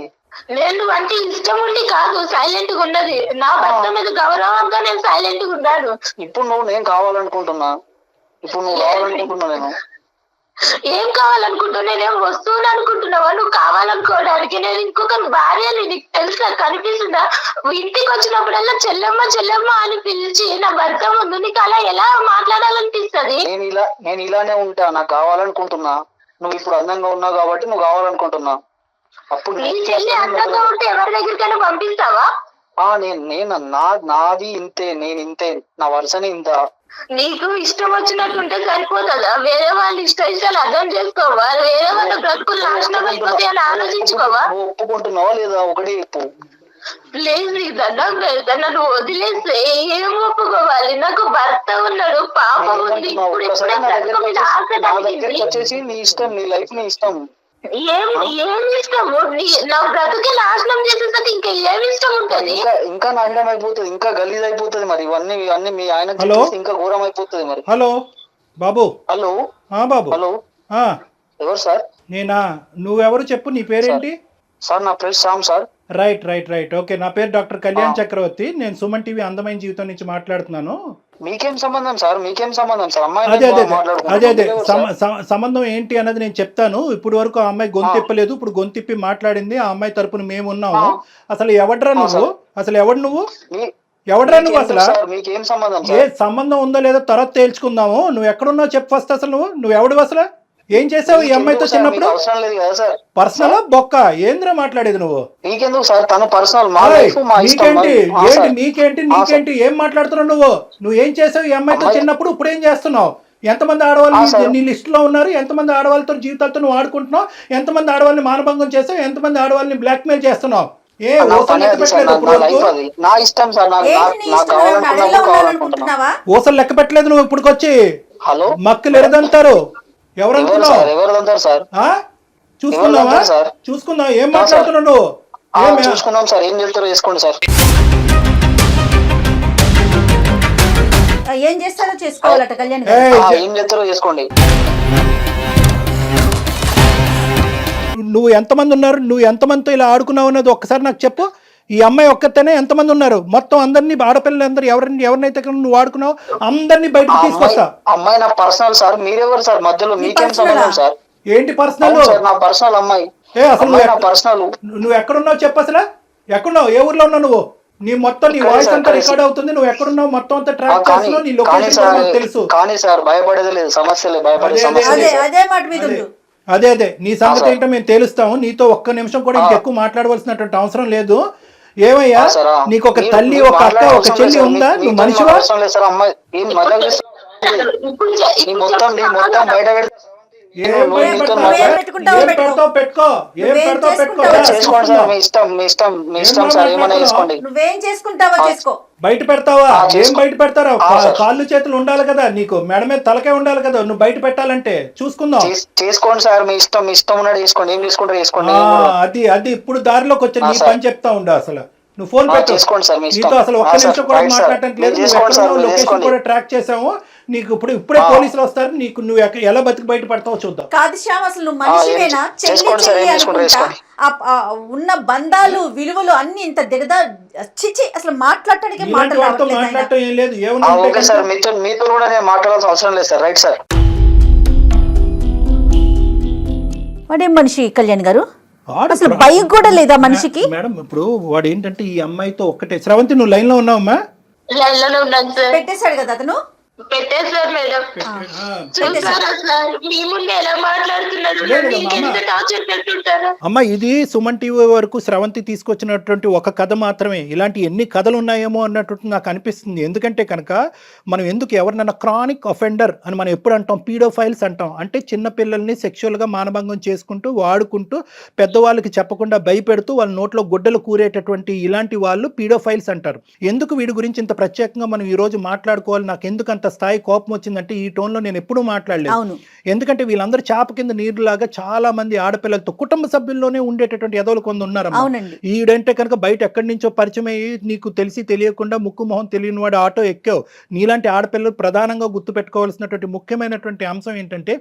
నేను అంటే ఇష్టం ఉండి కాదు సైలెంట్ గా ఉన్నది. నా భర్త మీద గౌరవంగా నేను సైలెంట్ గా ఉన్నాను. ఇప్పుడు నేను కావాలనుకుంటున్నా. నేను ఏం కావాలనుకుంటున్నా? నేనేం వస్తువులు అనుకుంటున్నావా నువ్వు కావాలనుకోవడానికి? నేను ఇంకొక భార్యని నీకు తెలుసా? కనిపిస్తుందా? ఇంటికి వచ్చినప్పుడల్లా చెల్లెమ్మ అని పిలిచి నా భర్త ముందు నీకు అలా ఎలా మాట్లాడాలనిపిస్తుంది? నేను ఇలానే ఉంటా. నాకు కావాలనుకుంటున్నా. నువ్వు ఇప్పుడు అందంగా ఉన్నావు కాబట్టి నువ్వు కావాలనుకుంటున్నా. అప్పుడు నీ చెల్లి అందంగా ఉంటే ఎవరి దగ్గరికైనా పంపిస్తావా? నాది ఇంతే. నేను ఇంతే. నా వరుసనే ఇంత. నీకు ఇష్టం వచ్చినట్టుంటే సరిపోతుందా? వేరే వాళ్ళు ఇష్టాలు అర్థం చేసుకోవా? వేరే వాళ్ళ బ్రతుకులు నాశనం అయిపోతే అని ఆలోచించుకోవా? ఒప్పుకుంటున్నావా లేదా? ఒకటి చెప్పు. లేదు నీ దండం పెడతా. నన్ను వదిలేస్తే ఏం ఒప్పుకోవాలి? నాకు భర్త ఉన్నాడు, పాపం ఉంది. వచ్చేసి నీ ఇష్టం, నీ లైఫ్ నీ ఇష్టం. ఏం ఇష్టము? నా బ్రతుకే నాశనం చేసేసరికి ఇంకా ఏమి ఇష్టం ఉంటుంది? ఇంకా నాశనం అయిపోతుంది, ఇంకా గలీజ్ అయిపోతుంది. మరి ఇవన్నీ మీ ఆయన ఇంకా ఘోరం అయిపోతుంది. మరి హలో బాబు. హలో బాబు. హలో ఎవరు సార్? నేనా? నువ్వెవరు చెప్పు, నీ పేరేంటి? సార్ నా పేరు శ్యామ్ సార్. Right okay. నా పేరు డాక్టర్ కళ్యాణ్ చక్రవర్తి. నేను సుమన్ టీవీ అందమైన జీవితం నుంచి మాట్లాడుతున్నాను. మీకేం సంబంధం సార్? అమ్మాయి అదే సంబంధం ఏంటి అన్నది నేను చెప్తాను. ఇప్పుడు వరకు ఆ అమ్మాయి గొంతిప్పలేదు, ఇప్పుడు గొంతిప్పి మాట్లాడింది. ఆ అమ్మాయి తరపున మేము ఉన్నాము. అసలు ఎవడ్రా నువ్వు? ఎవడు నువ్వు? ఎవడ్రా నువ్వు? అసలు మీకేం సంబంధం? ఏ సంబంధం ఉందో లేదో తర్వాత తేల్చుకుందాము. నువ్వు ఎక్కడున్నావు చెప్పు ఫస్ట్. అసలు నువ్వు ఎవడు? అసలు ఏం చేసావు ఈ అమ్మాయితో చిన్నప్పుడు? పర్సనల్ బొక్క ఏంద్రా మాట్లాడేది నువ్వు? నీకెందుకు సార్? తన పర్సనల్. నీకేంటి ఏం మాట్లాడుతున్నావు నువ్వు? నువ్వేం చేసావు ఈ అమ్మాయితో చిన్నప్పుడు? ఇప్పుడు ఏం చేస్తున్నావు? ఎంతమంది ఆడవాళ్ళు నీ లిస్ట్ లో ఉన్నారు? ఎంతమంది ఆడవాళ్ళతో జీవితాలతో నువ్వు ఆడుకుంటున్నావు? ఎంతమంది ఆడవాళ్ళని మానభంగం చేసావు? ఎంతమంది ఆడవాళ్ళని బ్లాక్ మెయిల్ చేస్తున్నావు? ఊసలు లెక్క పెట్టలేదు నువ్వు ఇప్పుడుకొచ్చి. మక్కలు ఎరదంటారు. ఎవరంటారు సార్? చూసుకుందాం. ఏం మాట్లాడుతున్నావు నువ్వు? చూసుకుందాం సార్. ఏం చేస్తారో చేసుకోండి సార్. ఏం చేస్తారో చేసుకోవాలట కళ్యాణ్. ఏం చేస్తారో చేసుకోండి. నువ్వు ఎంతమంది ఉన్నారు? నువ్వు ఎంతమందితో ఇలా ఆడుకున్నావు అన్నది ఒక్కసారి నాకు చెప్పు. ఈ అమ్మాయి ఒక్కతేనే ఎంతమంది ఉన్నారు? మొత్తం అందరినీ ఆడపిల్లలందరూ ఎవరినైతే నువ్వు ఆడుకున్నావు అందరినీ బయటకు తీసుకొస్తా. అమ్మాయి నా పర్సనల్ సార్. మీరెవరు సార్ మధ్యలో? మీకేం సంబంధం సార్? ఏంటి పర్సనల్? నా పర్సనల్ అమ్మాయి. అసలు పర్సనల్ నువ్వు ఎక్కడున్నావు చెప్పు. అసలు ఎక్కడున్నావు? ఏ ఊర్లో ఉన్నావు నువ్వు? నీ మొత్తం నీ వాయిస్ అంతా రికార్డ్ అవుతుంది. నువ్వు ఎక్కడున్నావు మొత్తం అంతా ట్రాక్ చేస్తున్నావు. నీ లొకేషన్ తెలుసు. కానీ సార్ భయపడేది లేదు. సమస్యలే భయపడే అదే నీ సంగతి ఏంటో మేము తెలుస్తాము. నీతో ఒక్క నిమిషం కూడా ఇంకెక్కువ మాట్లాడవలసినటువంటి అవసరం లేదు. ఏమయ్యా, నీకు ఒక తల్లి, ఒక అక్క, ఒక చెల్లి ఉందా? నువ్వు మనిషివా? బయట పెడతావా? ఏం బయట పెడతారా? కాళ్ళు చేతులు ఉండాలి కదా నీకు, మెడ మీద తలకే ఉండాలి కదా నువ్వు బయట పెట్టాలంటే. చూసుకుందాం. చేసుకోండి సార్. మీ ఇష్టం ఉన్నాడు చేసుకోండి. ఏం చేసుకుంటారు చేసుకోండి. అది ఇప్పుడు దారిలోకి వచ్చి నీ పని చెప్తా ఉండు. అసలు నువ్వు ఫోన్ చేసుకోండి సార్. నీతో అసలు ఒక్క నిమిషం కూడా మాట్లాడటానికి లేదు. లొకేషన్ కూడా ట్రాక్ చేసాము. నీకు ఇప్పుడే పోలీసులు వస్తారు. నీకు నువ్వు ఎలా బతికి బయట పడతావో చూద్దాం. కాదు శ్యామ్, అసలు నువ్వు మనిషివేనా? ఉన్న బంధాలు విలువలు అన్ని ఇంత దిగదా? చిచి, అసలు మాట్లాడటానికి మాట్లాడటం ఏం లేదు. ఓకే సార్, మీతో కూడా నేను మాట్లాడాల్సిన అవసరం లేదు సార్. Right sir. వాడేం మనిషి కళ్యాణ్ గారు? అసలు భయం కూడా లేదా మనిషికి? మేడం ఇప్పుడు వాడు ఏంటంటే ఈ అమ్మాయితో ఒక్కటే. శ్రవంతి నువ్వు లైన్ లో ఉన్నావమ్మా? పెట్టేశాడు కదా అతను. పెట్టేశారు మేడం. చూసారా సార్ మీ ముందు ఎలా మాట్లాడుతున్నాడు, ఎంత టార్చర్ పెట్టుంటారా? అమ్మ ఇది సుమన్ టీవీ వరకు స్రవంతి తీసుకొచ్చినటువంటి ఒక కథ మాత్రమే. ఇలాంటి ఎన్ని కథలు ఉన్నాయేమో అన్నట్టు నాకు అనిపిస్తుంది. ఎందుకంటే కనుక మనం ఎందుకు ఎవరినైనా క్రానిక్ అఫెండర్ అని మనం ఎప్పుడు అంటాం, పీడోఫైల్స్ అంటాం. అంటే చిన్నపిల్లల్ని సెక్షువల్గా మానభంగం చేసుకుంటూ వాడుకుంటూ పెద్దవాళ్ళకి చెప్పకుండా భయపెడుతూ వాళ్ళ నోట్లో గుడ్డలు కూరేటటువంటి ఇలాంటి వాళ్ళు పీడోఫైల్స్ అంటారు. ఎందుకు వీడి గురించి ఇంత ప్రత్యేకంగా మనం ఈ రోజు మాట్లాడుకోవాలి, నాకు ఎందుకు అంత స్థాయి కోపం వచ్చిందంటే ఈ టోన్లో నేను ఎప్పుడూ మాట్లాడలేదు. ఎందుకంటే వీళ్ళందరూ చాప కింద నీరులాగా చాలా మంది ఆడపిల్లలతో కుటుంబ సభ్యుల్లోనే ఉండేటటువంటి ఎదవలు కొంత ఉన్నారు. ఈడంటే కనుక బయట ఎక్కడి నుంచో పరిచయం అయ్యి నీకు తెలిసి తెలియకుండా ముక్కు మొహం తెలియని వాడు ఆటో ఎక్కావు. నీలాంటి ఆడపిల్లలు ప్రధానంగా గుర్తుపెట్టుకోవాల్సినటువంటి ముఖ్యమైనటువంటి అంశం ఏంటంటే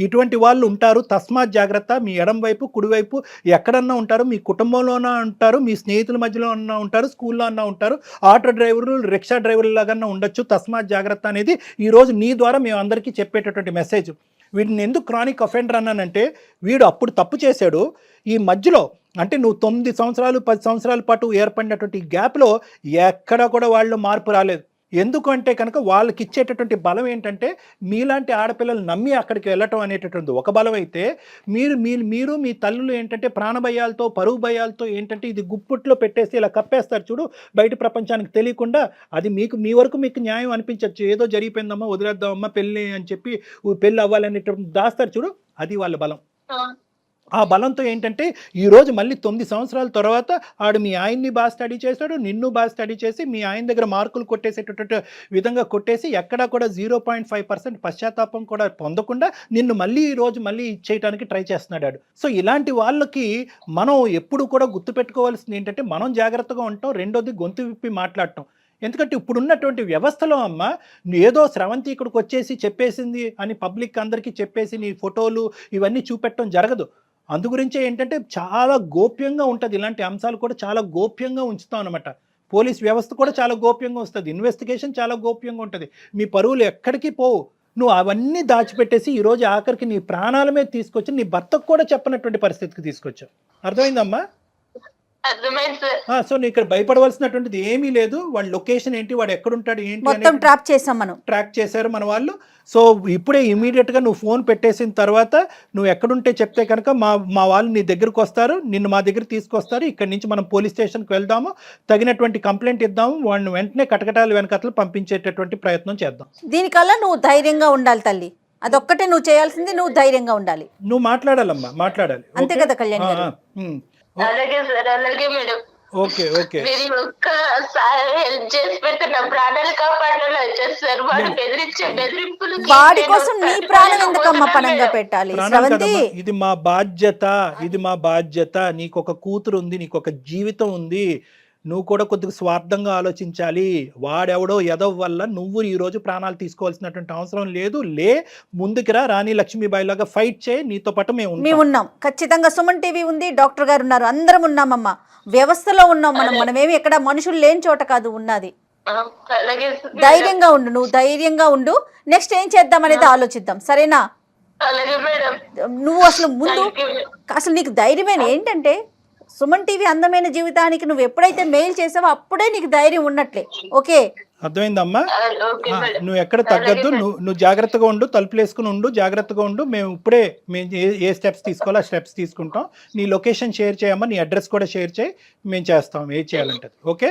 ఇటువంటి వాళ్ళు ఉంటారు, తస్మాత్ జాగ్రత్త. మీ ఎడం వైపు కుడివైపు ఎక్కడన్నా ఉంటారు, మీ కుటుంబంలోనే ఉంటారు, మీ స్నేహితుల మధ్యలో అన్నా ఉంటారు, స్కూల్లో అన్నా ఉంటారు, ఆటో డ్రైవర్లు రిక్షా డ్రైవర్లు లాగా ఉండొచ్చు. తస్మాత్ జాగ్రత్త అనేది ఈరోజు నీ ద్వారా మేము అందరికీ చెప్పేటటువంటి మెసేజ్. వీడిని ఎందుకు క్రానిక్ అఫెండర్ అన్నానంటే వీడు అప్పుడు తప్పు చేశాడు. ఈ మధ్యలో అంటే నువ్వు 9 సంవత్సరాలు 10 సంవత్సరాల పాటు ఏర్పడినటువంటి గ్యాప్లో ఎక్కడ కూడా వాళ్ళు మార్పు రాలేదు. ఎందుకంటే కనుక వాళ్ళకి ఇచ్చేటటువంటి బలం ఏంటంటే మీలాంటి ఆడపిల్లలు నమ్మి అక్కడికి వెళ్ళటం అనేటటువంటి ఒక బలం అయితే మీరు మీ తల్లులు ఏంటంటే ప్రాణభయాలతో పరువు భయాలతో ఏంటంటే ఇది గుప్పుట్లో పెట్టేసి ఇలా కప్పేస్తారు చూడు, బయట ప్రపంచానికి తెలియకుండా. అది మీ వరకు మీకు న్యాయం అనిపించవచ్చు, ఏదో జరిగిపోయిందమ్మా వదిలేద్దామమ్మా పెళ్ళి అని చెప్పి పెళ్ళి అవ్వాలనేటటువంటి దాస్తారు చూడు, అది వాళ్ళ బలం. ఆ బలంతో ఏంటంటే ఈరోజు మళ్ళీ 9 సంవత్సరాల తర్వాత ఆడు మీ ఆయన్ని బాగా స్టడీ చేశాడు, నిన్ను బాగా స్టడీ చేసి మీ ఆయన దగ్గర మార్కులు కొట్టేసేటటువంటి విధంగా కొట్టేసి ఎక్కడా కూడా 0.5% పశ్చాత్తాపం కూడా పొందకుండా నిన్ను మళ్ళీ ఈరోజు మళ్ళీ ఇచ్చేయడానికి ట్రై చేస్తున్నాడు. సో ఇలాంటి వాళ్ళకి మనం ఎప్పుడు కూడా గుర్తుపెట్టుకోవాల్సింది ఏంటంటే మనం జాగ్రత్తగా ఉంటాం, రెండోది గొంతు విప్పి మాట్లాడటం. ఎందుకంటే ఇప్పుడున్నటువంటి వ్యవస్థలో అమ్మ ఏదో స్రవంతి ఇక్కడికి వచ్చేసి చెప్పేసింది అని పబ్లిక్ అందరికీ చెప్పేసి నీ ఫోటోలు ఇవన్నీ చూపెట్టడం జరగదు. అందుగురించే ఏంటంటే చాలా గోప్యంగా ఉంటుంది, ఇలాంటి అంశాలు కూడా చాలా గోప్యంగా ఉంచుతాం అనమాట. పోలీస్ వ్యవస్థ కూడా చాలా గోప్యంగా వస్తుంది, ఇన్వెస్టిగేషన్ చాలా గోప్యంగా ఉంటుంది. మీ పరువులు ఎక్కడికి పోవు. నువ్వు అవన్నీ దాచిపెట్టేసి ఈరోజు ఆఖరికి నీ ప్రాణాల మీద తీసుకొచ్చి నీ భర్తకు కూడా చెప్పనటువంటి పరిస్థితికి తీసుకొచ్చావు. అర్థమైందమ్మా? సో నీ ఇక్కడ భయపడవలసినటువంటిది ఏమీ లేదు. వాడి లొకేషన్ ఏంటి, వాడు ఎక్కడుంటాడు ఏంటి మొత్తం ట్రాక్ చేసాం, మనం ట్రాక్ చేశారు మన వాళ్ళు. సో ఇప్పుడే ఇమీడియట్గా నువ్వు ఫోన్ పెట్టేసిన తర్వాత నువ్వు ఎక్కడుంటే చెప్తే కనుక మా వాళ్ళు నీ దగ్గరకు వస్తారు, నిన్ను మా దగ్గర తీసుకొస్తారు. ఇక్కడి నుంచి మనం పోలీస్ స్టేషన్కి వెళ్దాము, తగినటువంటి కంప్లైంట్ ఇద్దాము, వాడిని వెంటనే కటకటాలు వెనకట్లు పంపించేటటువంటి ప్రయత్నం చేద్దాం. దీనికల్లా నువ్వు ధైర్యంగా ఉండాలి తల్లి, అదొక్కటే నువ్వు చేయాల్సింది. నువ్వు ధైర్యంగా ఉండాలి, నువ్వు మాట్లాడాలమ్మా, మాట్లాడాలి. అంతే కదా కళ్యాణ్ గారు? అలాగే సార్, అలాగే మేడం. ఓకే ఓకే, మీరు ఒక్కసారి హెల్ప్ చేసి పెడితే నా ప్రాణాలు కాపాడాలి సార్. వాడు బెదిరింపులు వాడి కోసం నీ ప్రాణం ఎందుకమ్మా పణంగా పెట్టాలి? ఇది మా బాధ్యత, ఇది మా బాధ్యత. నీకు ఒక కూతురు ఉంది, నీకు ఒక జీవితం ఉంది. నువ్వు కూడా కొద్దిగా స్వార్థంగా ఆలోచించాలి. వాడెవడో ఎదవ వల్ల నువ్వు ఈరోజు ప్రాణాలు తీసుకోవాల్సినటువంటి అవసరం లేదు. ముందుకురా, రాణి లక్ష్మీబాయి లాగా ఫైట్ చేయి, నీతో పాటు మేము ఉన్నాం. ఖచ్చితంగా సుమన్ టీవీ ఉంది, డాక్టర్ గారు ఉన్నారు, అందరం ఉన్నామమ్మా. వ్యవస్థలో ఉన్నాం మనమేమి ఎక్కడ మనుషులు లేని చోట కాదు ఉన్నది. ధైర్యంగా ఉండు, నువ్వు ధైర్యంగా ఉండు. నెక్స్ట్ ఏం చేద్దాం అనేది ఆలోచిద్దాం, సరేనా? నువ్వు అసలు నీకు ధైర్యమైన ఏంటంటే సుమన్ టీవీ అందమైన జీవితానికి నువ్వు ఎప్పుడైతే మెయిల్ చేసావో అప్పుడే నీకు ధైర్యం ఉన్నట్లే. ఓకే, అర్థమైందమ్మా? నువ్వు ఎక్కడ తగ్గద్దు, నువ్వు జాగ్రత్తగా ఉండు, తలుపులు వేసుకుని ఉండు, జాగ్రత్తగా ఉండు. మేము ఏ స్టెప్స్ తీసుకోవాలో ఆ స్టెప్స్ తీసుకుంటాం. నీ లొకేషన్ షేర్ చేయమ్మా, నీ అడ్రస్ కూడా షేర్ చేయి, మేము చేస్తాం ఏం చేయాలంటే. ఓకే,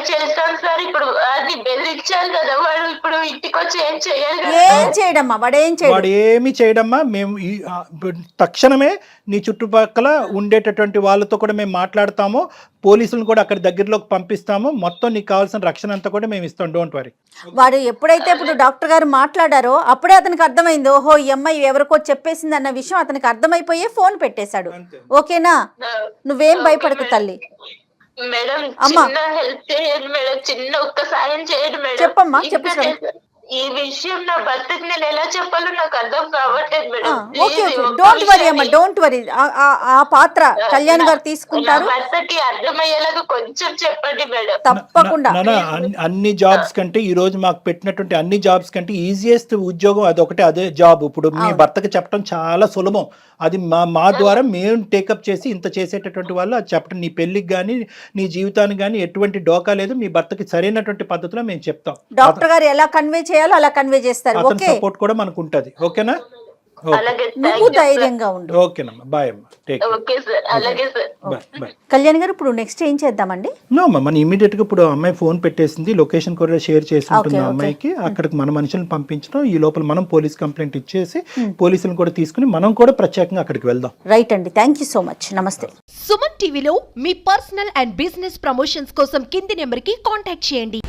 చేస్తాను సార్. ఇప్పుడు అది బెదిరించారు కదా, వాడు ఇప్పుడు ఇంటికి వచ్చి ఏం చేయాలి? ఏం చేయడమ్మా, వాడు ఏమి చేయడమ్మా. మేము తక్షణమే నీ చుట్టుపక్కల ఉండేటటువంటి వాళ్ళతో కూడా మేము మాట్లాడతాము, పోలీసులను కూడా అక్కడ దగ్గరలోకి పంపిస్తాము. మొత్తం నీకు కావాల్సిన రక్షణ అంతా కూడా మేము ఇస్తాం, డోంట్ వరీ. వాడు ఎప్పుడైతే ఇప్పుడు డాక్టర్ గారు మాట్లాడారో అప్పుడే అతనికి అర్థమైంది, ఓహో ఈ అమ్మాయి ఎవరికో చెప్పేసింది అన్న విషయం అతనికి అర్థమైపోయే ఫోన్ పెట్టేశాడు. ఓకేనా? నువ్వేం భయపడకు తల్లి. మేడం చిన్న హెల్ప్ చేయండి మేడం, చిన్న ఒక్క సాయం చేయండి మేడం. చెప్పమ్మా, చెప్పు. ఈ విషయం నా భర్తకి నేను ఎలా చెప్పాలో నాకు అర్థం కావట్లేదు మేడం. డోంట్ వరీ అమ్మా, డోంట్ వరీ. ఆ పాత్ర కళ్యాణ్ గారు తీసుకుంటారు. భర్తకి అర్థమయ్యేలాగా కొంచెం చెప్పండి మేడం. తప్పకుండా. అన్ని జాబ్స్ కంటే ఈ రోజు మాకు పెట్టినటువంటి అన్ని జాబ్స్ కంటే ఈజియెస్ట్ ఉద్యోగం అదొకటే, అదే జాబ్. ఇప్పుడు మీ భర్తకి చెప్పడం చాలా సులభం. అది మా ద్వారా మేము టేకప్ చేసి ఇంత చేసేటటువంటి వాళ్ళు అది చెప్పడం. నీ పెళ్లికి కానీ నీ జీవితానికి కానీ ఎటువంటి డోకా లేదు. మీ భర్తకి సరైనటువంటి పద్ధతిలో మేము చెప్తాం. డాక్టర్ గారు ఎలా కన్వే చేయాలో అలా కన్వే చేస్తారు. అతని ఓకే, సపోర్ట్ కూడా మనకు ఉంటది. ఓకేనా? అలాగే నువ్వు ధైర్యంగా ఉండు. ఓకేనమ్మా, బాయ్ అమ్మా, టేక్ కేర్. ఓకే సార్, అలాగే సార్. Bye bye. కళ్యాణ్ గారు ఇప్పుడు నెక్స్ట్ ఏం చేద్దామండి? నో అమ్మా, మన ఇమీడియట్ గా ఇప్పుడు అమ్మాయి ఫోన్ పెట్టేసింది, లొకేషన్ కూడా షేర్ చేసి ఉంటుంది Okay, okay. అమ్మాయికి. అక్కడికి మన మనుషులను పంపించడం, ఈ లోపల మనం పోలీస్ కంప్లైంట్ ఇచ్చేసి పోలీసులను కూడా తీసుకుని మనం కూడా ప్రత్యేకంగా అక్కడికి వెళ్దాం. రైట్ అండి, థ్యాంక్ యూ సో మచ్. నమస్తే. సుమన్ టీవీలో మీ పర్సనల్ అండ్ బిజినెస్ ప్రమోషన్స్ కోసం కింది నెంబర్కి కాంటాక్ట్ చేయండి.